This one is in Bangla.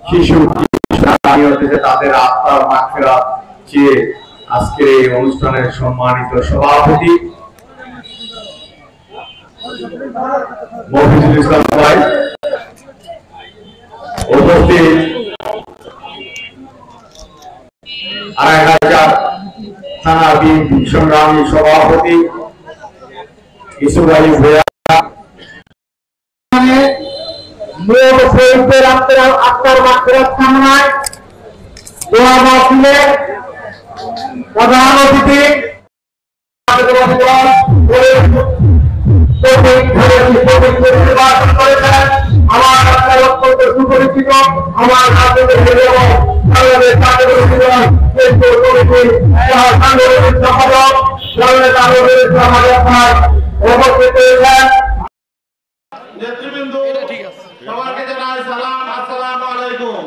শিশু তাদের আত্মার মাগফিরাত চেয়ে আজকের এই অনুষ্ঠানের সম্মানিত সভাপতি মফিজুল ইসলাম ভাই, উপস্থিত আড়াইহাজার থানা বিএনপি সংগ্রামী সভাপতি ইসু ভাই ভূঁইয়া, আত্মার মাগফিরাত কামনায় দোয়া মাহফিলের প্রধান অতিথি আমার অত্যন্ত সুপরিচিত আমার নেতৃবৃন্দ সবাইকে জানাই সালাম, আসসালামু আলাইকুম।